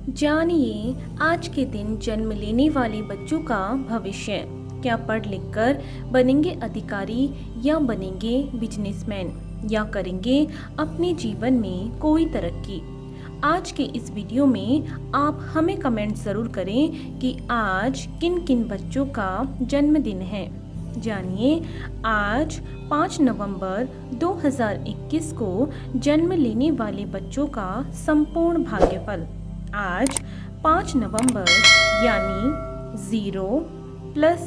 जानिए आज के दिन जन्म लेने वाले बच्चों का भविष्य। क्या पढ़ लिख कर बनेंगे अधिकारी या बनेंगे बिजनेसमैन या करेंगे अपने जीवन में कोई तरक्की। आज के इस वीडियो में आप हमें कमेंट ज़रूर करें कि आज किन किन बच्चों का जन्मदिन है। जानिए आज 5 नवंबर 2021 को जन्म लेने वाले बच्चों का संपूर्ण भाग्यफल। आज 5 नवंबर यानी 0 +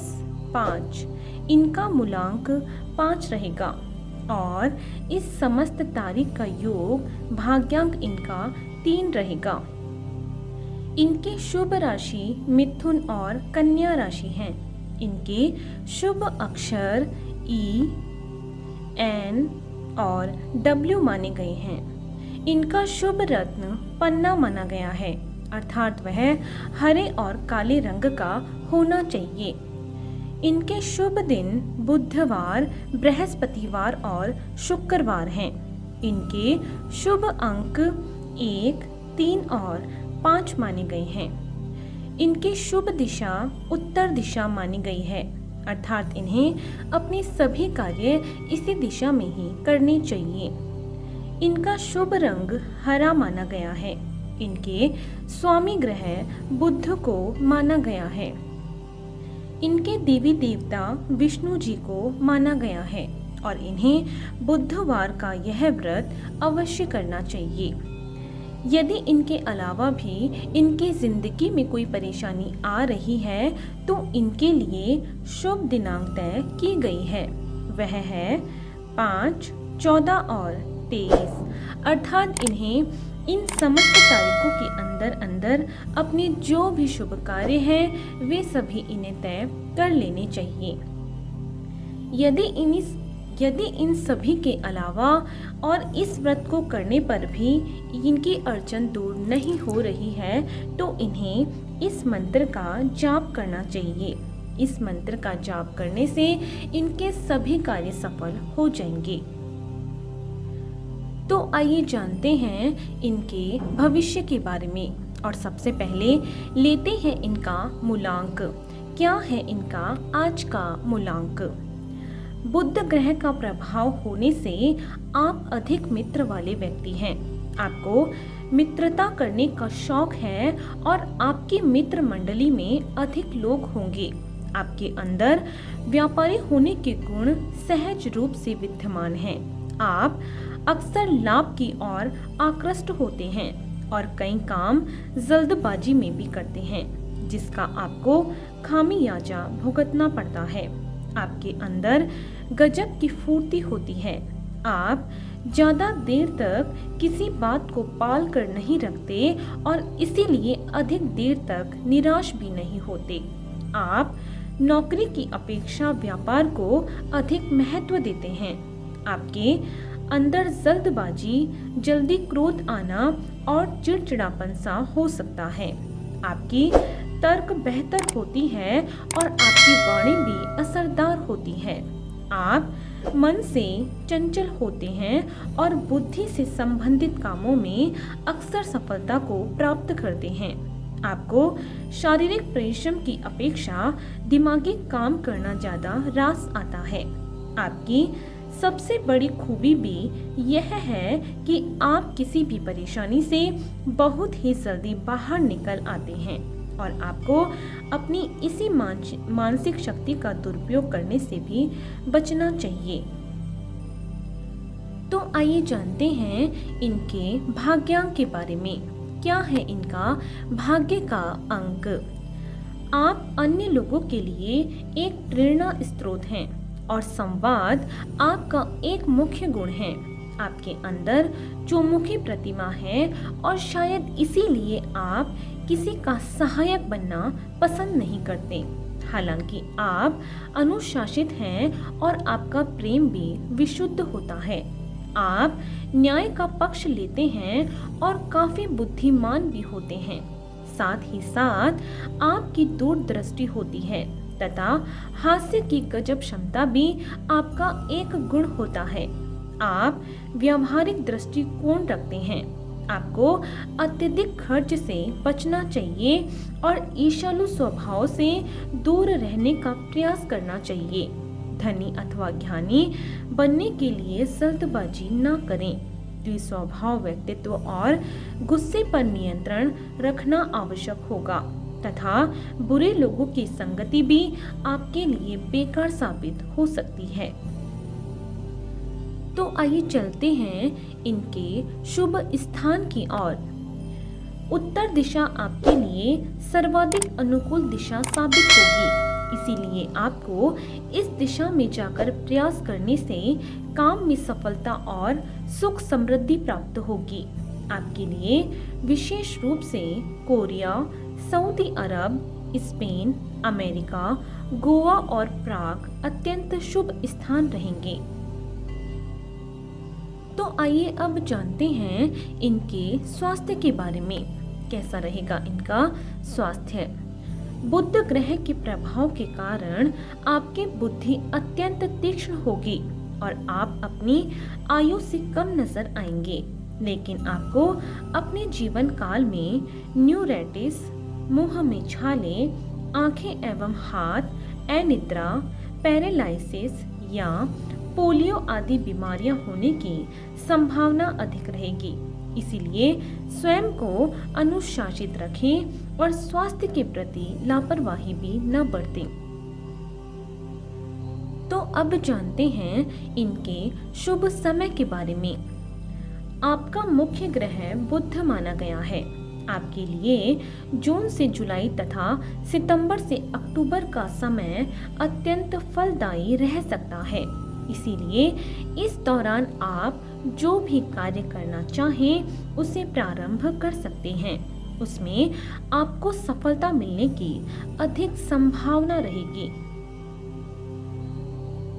5 इनका मूलांक 5 रहेगा और इस समस्त तारीख का योग भाग्यांक इनका 3 रहेगा। इनकी शुभ राशि मिथुन और कन्या राशि हैं। इनके शुभ अक्षर ई, एन और डब्ल्यू माने गए हैं। इनका शुभ रत्न पन्ना माना गया है, अर्थात वह हरे और काले रंग का होना चाहिए। इनके शुभ दिन बुधवार, बृहस्पतिवार और शुक्रवार हैं। इनके शुभ अंक 1, 3 और 5 माने गए हैं। इनकी शुभ दिशा उत्तर दिशा मानी गई है, अर्थात इन्हें अपने सभी कार्य इसी दिशा में ही करने चाहिए। इनका शुभ रंग हरा माना गया है। इनके स्वामी ग्रह बुध को माना गया है। इनके देवी देवता विष्णु जी को माना गया है और इन्हें बुधवार का यह व्रत अवश्य करना चाहिए। यदि इनके अलावा भी इनकी जिंदगी में कोई परेशानी आ रही है तो इनके लिए शुभ दिनांक तय की गई है। वह है 5, 14 और 23, अर्थात इन्हें इन समस्त तारीखों के अंदर अंदर अपने जो भी शुभ कार्य हैं वे सभी इन्हें तय कर लेने चाहिए। यदि इन सभी के अलावा और इस व्रत को करने पर भी इनकी अड़चन दूर नहीं हो रही है तो इन्हें इस मंत्र का जाप करना चाहिए। इस मंत्र का जाप करने से इनके सभी कार्य सफल हो जाएंगे। तो आइए जानते हैं इनके भविष्य के बारे में और सबसे पहले लेते हैं इनका मूलांक। क्या है इनका आज का मूलांक? बुध ग्रह का प्रभाव होने से आप अधिक मित्र वाले व्यक्ति हैं। आपको मित्रता करने का शौक है और आपकी मित्र मंडली में अधिक लोग होंगे। आपके अंदर व्यापारी होने के गुण सहज रूप से विद्यमान हैं। आप अक्सर लाभ की ओर आकृष्ट होते हैं और कई काम जल्दबाजी में भी करते हैं, जिसका आपको खामियाजा भुगतना पड़ता है। आपके अंदर गजब की फुर्ती होती है। आप ज्यादा देर तक किसी बात को पाल कर नहीं रखते और इसीलिए अधिक देर तक निराश भी नहीं होते। आप नौकरी की अपेक्षा व्यापार को अधिक महत्व देते हैं। आपके अंदर जल्दबाजी, जल्दी क्रोध आना और चिड़चिड़ापन सा हो सकता है। आपकी तर्क बेहतर होती है और आपकी वाणी भी असरदार होती है। आप मन से चंचल होते हैं और बुद्धि से संबंधित कामों में अक्सर सफलता को प्राप्त करते हैं। आपको शारीरिक परिश्रम की अपेक्षा दिमागी काम करना ज्यादा रास आता है। आपकी सबसे बड़ी खूबी भी यह है कि आप किसी भी परेशानी से बहुत ही जल्दी बाहर निकल आते हैं और आपको अपनी इसी मानसिक शक्ति का दुरुपयोग करने से भी बचना चाहिए। तो आइए जानते हैं इनके भाग्यांक के बारे में। क्या है इनका भाग्य का अंक? आप अन्य लोगों के लिए एक प्रेरणा स्रोत हैं और संवाद आपका एक मुख्य गुण है। आपके अंदर चौमुखी प्रतिमा है और शायद इसीलिए आप किसी का सहायक बनना पसंद नहीं करते। हालांकि आप अनुशासित हैं और आपका प्रेम भी विशुद्ध होता है। आप न्याय का पक्ष लेते हैं और काफी बुद्धिमान भी होते हैं। साथ ही साथ आपकी दूरदृष्टि होती है तथा हास्य की गजब क्षमता भी आपका एक गुण होता है। आप व्यावहारिक दृष्टिकोण रखते हैं। आपको अत्यधिक खर्च से बचना चाहिए और ईर्ष्यालु स्वभाव से दूर रहने का प्रयास करना चाहिए। धनी अथवा ज्ञानी बनने के लिए जल्दबाजी न करें। द्विस्वभाव व्यक्तित्व और गुस्से पर नियंत्रण रखना आवश्यक होगा तथा बुरे लोगों की संगति भी आपके लिए बेकार साबित हो सकती है। तो आइए चलते हैं इनके शुभ स्थान की ओर। उत्तर दिशा आपके लिए सर्वाधिक अनुकूल दिशा साबित होगी, इसीलिए आपको इस दिशा में जाकर प्रयास करने से काम में सफलता और सुख समृद्धि प्राप्त होगी। आपके लिए विशेष रूप से कोरिया, सऊदी अरब, स्पेन, अमेरिका, गोवा और प्राग अत्यंत शुभ स्थान रहेंगे। तो आइए अब जानते हैं इनके स्वास्थ्य के बारे में। कैसा रहेगा इनका स्वास्थ्य। बुध ग्रह के प्रभाव के कारण आपकी बुद्धि अत्यंत तीक्ष्ण होगी और आप अपनी आयु से कम नजर आएंगे, लेकिन आपको अपने जीवन काल में न्यूराइटिस, मुंह में छाले, आंखें एवं हाथ, अनिद्रा, पैरालिसिस या पोलियो आदि बीमारियां होने की संभावना अधिक रहेगी। इसीलिए स्वयं को अनुशासित रखें और स्वास्थ्य के प्रति लापरवाही भी न बरतें। तो अब जानते हैं इनके शुभ समय के बारे में। आपका मुख्य ग्रह बुध माना गया है। आपके लिए जून से जुलाई तथा सितंबर से अक्टूबर का समय अत्यंत फलदायी रह सकता है। इसीलिए इस दौरान आप जो भी कार्य करना चाहें उसे प्रारंभ कर सकते हैं। उसमें आपको सफलता मिलने की अधिक संभावना रहेगी।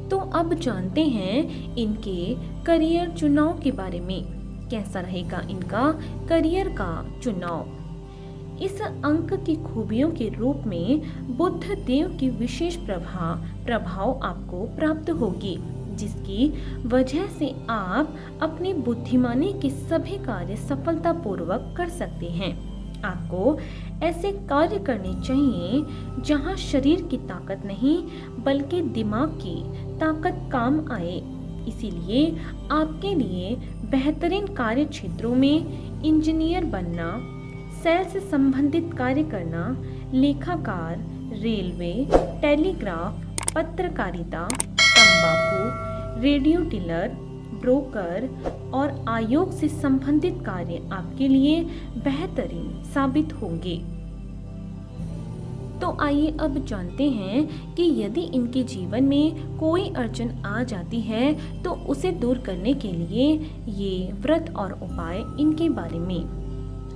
तो अब जानते हैं इनके करियर चुनाव के बारे में। कैसा रहेगा इनका करियर का चुनाव। इस अंक की खूबियों के रूप में बुध देव की विशेष प्रभाव आपको प्राप्त होगी, जिसकी वजह से आप अपनी बुद्धिमानी के सभी कार्य सफलतापूर्वक कर सकते हैं। आपको ऐसे कार्य करने चाहिए जहां शरीर की ताकत नहीं बल्कि दिमाग की ताकत काम आए। इसीलिए आपके लिए बेहतरीन कार्य क्षेत्रों में इंजीनियर बनना, सेल से संबंधित कार्य करना, लेखाकार, रेलवे, टेलीग्राफ, पत्रकारिता, तंबाकू, रेडियो डीलर, ब्रोकर और आयोग से संबंधित कार्य आपके लिए बेहतरीन साबित होंगे। तो आइए अब जानते हैं कि यदि इनके जीवन में कोई अड़चन आ जाती है तो उसे दूर करने के लिए ये व्रत और उपाय इनके बारे में।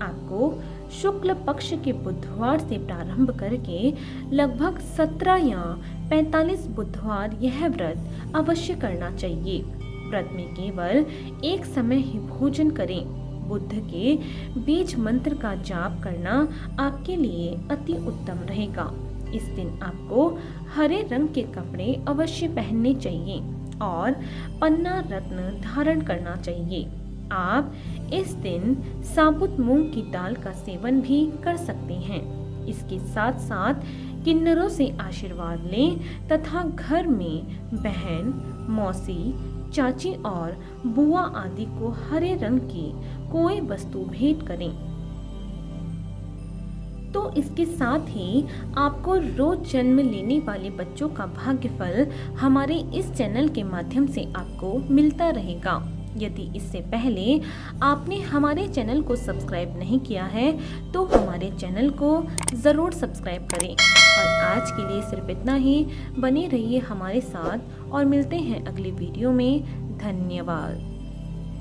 आपको शुक्ल पक्ष के बुधवार से प्रारंभ करके लगभग 17 या 45 बुधवार यह व्रत अवश्य करना चाहिए। व्रत में केवल एक समय ही भोजन करें। बुद्ध के बीज मंत्र का जाप करना आपके लिए अति उत्तम रहेगा। इस दिन आपको हरे रंग के कपड़े अवश्य पहनने चाहिए और पन्ना रत्न धारण करना चाहिए। आप इस दिन साबुत मूंग की दाल का सेवन भी कर सकते हैं। इसके साथ साथ किन्नरों से आशीर्वाद लें तथा घर में बहन, मौसी, चाची और बुआ आदि को हरे रंग की कोई वस्तु भेंट करें। तो इसके साथ ही आपको रोज जन्म लेने वाले बच्चों का भाग्यफल हमारे इस चैनल के माध्यम से आपको मिलता रहेगा। यदि इससे पहले आपने हमारे चैनल को सब्सक्राइब नहीं किया है तो हमारे चैनल को ज़रूर सब्सक्राइब करें। और आज के लिए सिर्फ इतना ही। बने रहिए हमारे साथ और मिलते हैं अगले वीडियो में। धन्यवाद।